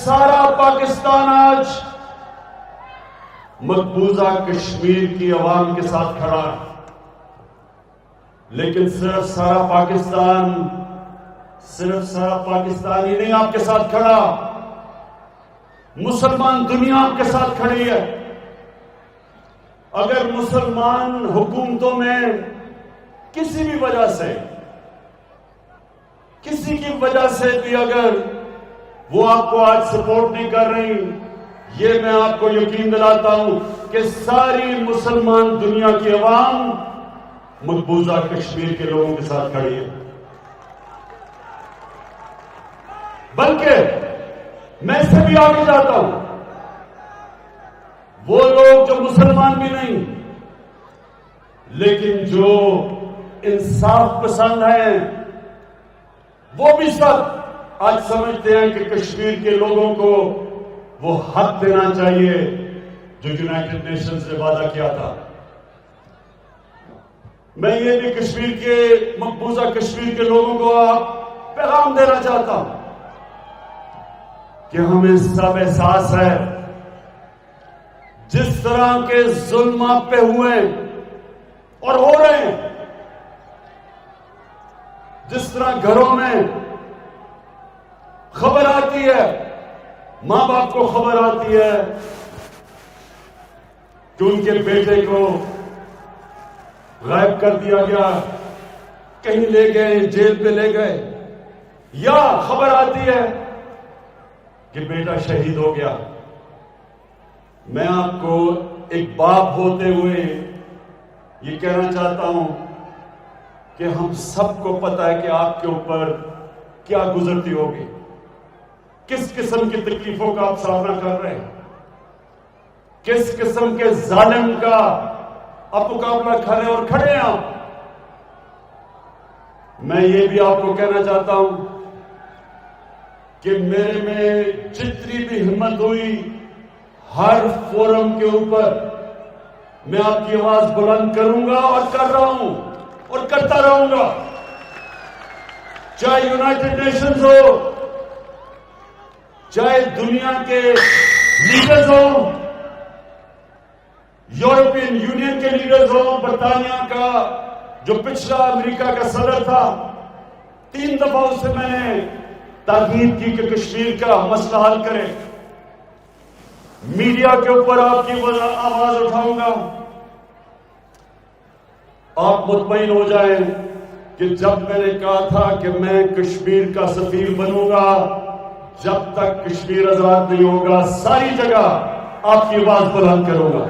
سارا پاکستان آج مقبوضہ کشمیر کی عوام کے ساتھ کھڑا ہے، لیکن صرف سارا پاکستان ہی نہیں آپ کے ساتھ کھڑا، مسلمان دنیا آپ کے ساتھ کھڑی ہے۔ اگر مسلمان حکومتوں میں کسی بھی وجہ سے، کسی کی وجہ سے بھی اگر وہ آپ کو آج سپورٹ نہیں کر رہی، یہ میں آپ کو یقین دلاتا ہوں کہ ساری مسلمان دنیا کی عوام مقبوضہ کشمیر کے لوگوں کے ساتھ کھڑی ہے۔ بلکہ میں اس سے بھی آگے جاتا ہوں، وہ لوگ جو مسلمان بھی نہیں لیکن جو انصاف پسند ہیں، وہ بھی سب آج سمجھتے ہیں کہ کشمیر کے لوگوں کو وہ حق دینا چاہیے جو یونائٹڈ نیشنز نے وعدہ کیا تھا۔ میں یہ بھی کشمیر کے مقبوضہ کشمیر کے لوگوں کو پیغام دینا چاہتا ہوں کہ ہمیں سب احساس ہے جس طرح کے ظلم آپ پہ ہوئے اور ہو رہے ہیں، جس طرح گھروں میں خبر آتی ہے، ماں باپ کو خبر آتی ہے کہ ان کے بیٹے کو غائب کر دیا گیا، کہیں لے گئے، جیل پہ لے گئے، یا خبر آتی ہے کہ بیٹا شہید ہو گیا۔ میں آپ کو ایک باپ ہوتے ہوئے یہ کہنا چاہتا ہوں کہ ہم سب کو پتا ہے کہ آپ کے اوپر کیا گزرتی ہوگی، کس قسم کی تکلیفوں کا آپ سامنا کر رہے ہیں، کس قسم کے ظالم کا آپ مقابلہ کر رہے ہیں اور کھڑے ہیں آپ۔ میں یہ بھی آپ کو کہنا چاہتا ہوں کہ میرے میں جتنی بھی ہمت ہوئی، ہر فورم کے اوپر میں آپ کی آواز بلند کروں گا اور کر رہا ہوں اور کرتا رہوں گا، چاہے یونائٹڈ نیشنز ہو، چاہے دنیا کے لیڈرز ہوں، یورپین یونین کے لیڈرز ہوں، برطانیہ کا جو پچھلا امریکہ کا صدر تھا، 3 دفعہ اس سے میں نے تاکید کی کہ کشمیر کا مسئلہ حل کرے۔ میڈیا کے اوپر آپ کی آواز اٹھاؤں گا۔ آپ مطمئن ہو جائیں کہ جب میں نے کہا تھا کہ میں کشمیر کا سفیر بنوں گا، جب تک کشمیر آزاد نہیں ہوگا ساری جگہ آپ کی آواز بلند کروں گا۔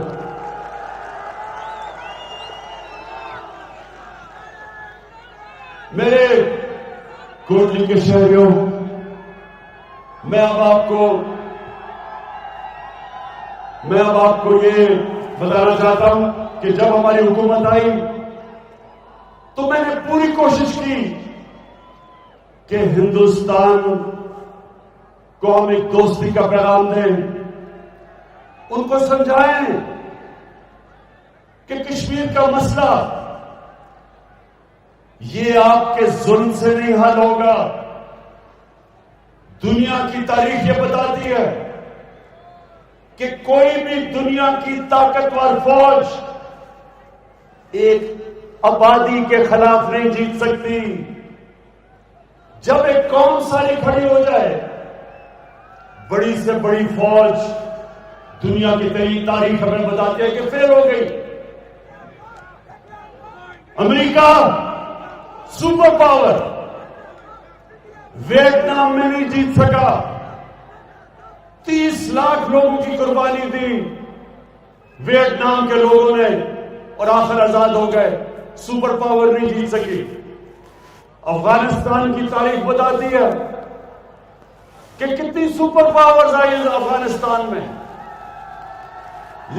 میرے کوٹلی کے شہریوں، میں اب آپ کو یہ بتانا چاہتا ہوں کہ جب ہماری حکومت آئی تو میں نے پوری کوشش کی کہ ہندوستان کو ہم ایک دوستی کا پیغام دیں، ان کو سمجھائیں کہ کشمیر کا مسئلہ یہ آپ کے ظلم سے نہیں حل ہوگا۔ دنیا کی تاریخ یہ بتاتی ہے کہ کوئی بھی دنیا کی طاقتور فوج ایک آبادی کے خلاف نہیں جیت سکتی۔ جب ایک قوم ساری کھڑی ہو جائے، بڑی سے بڑی فوج دنیا کی تاریخ ہمیں بتاتی ہے کہ فیل ہو گئی۔ امریکہ سپر پاور ویتنام میں نہیں جیت سکا، 30 لاکھ لوگوں کی قربانی دی ویتنام کے لوگوں نے اور آخر آزاد ہو گئے۔ سپر پاور نہیں جیت سکی۔ افغانستان کی تاریخ بتاتی ہے کہ کتنی سپر پاورز آئی افغانستان میں،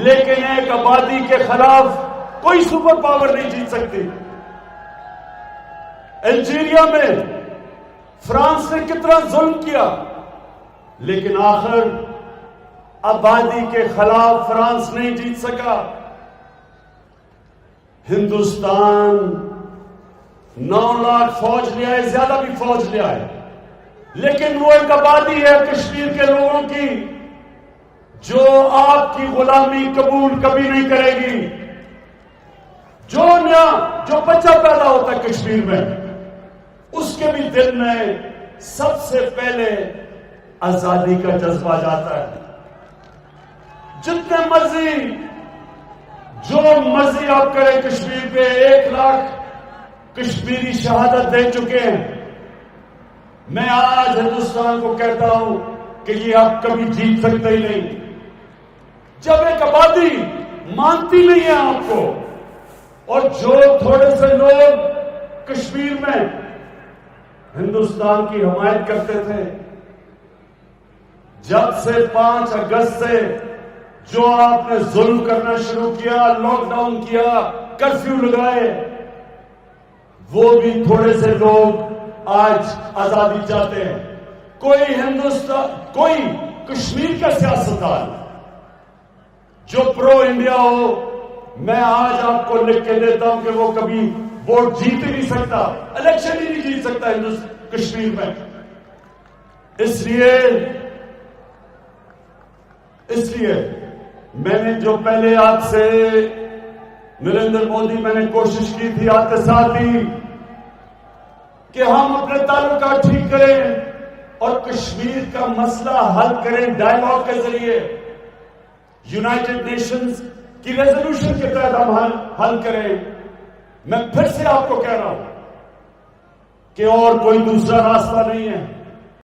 لیکن ایک آبادی کے خلاف کوئی سپر پاور نہیں جیت سکتی۔ الجیریا میں فرانس نے کتنا ظلم کیا، لیکن آخر آبادی کے خلاف فرانس نہیں جیت سکا۔ ہندوستان 9 لاکھ فوج لے آئے، زیادہ بھی فوج لے آئے، لیکن وہ ایک آبادی ہے کشمیر کے لوگوں کی جو آپ کی غلامی قبول کبھی نہیں کرے گی. جو بچہ پیدا ہوتا ہے کشمیر میں اس کے بھی دل میں سب سے پہلے آزادی کا جذبہ جاتا ہے. جتنے مرضی جو مرضی آپ کریں کشمیر پہ 1 لاکھ کشمیری شہادت دے چکے ہیں. میں آج ہندوستان کو کہتا ہوں کہ یہ آپ کبھی جیت سکتے ہی نہیں. جب ایک آبادی مانتی نہیں ہے آپ کو اور جو تھوڑے سے لوگ کشمیر میں ہندوستان کی حمایت کرتے تھے، جب سے 5 اگست سے جو آپ نے ظلم کرنا شروع کیا، لاک ڈاؤن کیا، کرفیو لگائے، وہ بھی تھوڑے سے لوگ آج آزادی چاہتے ہیں. کوئی کشمیر کا سیاستدان جو پرو انڈیا ہو، میں آج آپ کو لکھ کے دیتا ہوں کہ وہ کبھی ووٹ جیت ہی نہیں سکتا، الیکشن ہی نہیں جیت سکتا کشمیر میں. اس لیے میں نے جو پہلے آپ سے نریندر مودی میں نے کوشش کی تھی آتے ساتھ ہی کہ ہم اپنے تعلقات ٹھیک کریں اور کشمیر کا مسئلہ حل کریں ڈائیلاگ کے ذریعے، یونائٹڈ نیشنز کی ریزولوشن کے تحت ہم حل کریں. میں پھر سے آپ کو کہہ رہا ہوں کہ اور کوئی دوسرا راستہ نہیں ہے.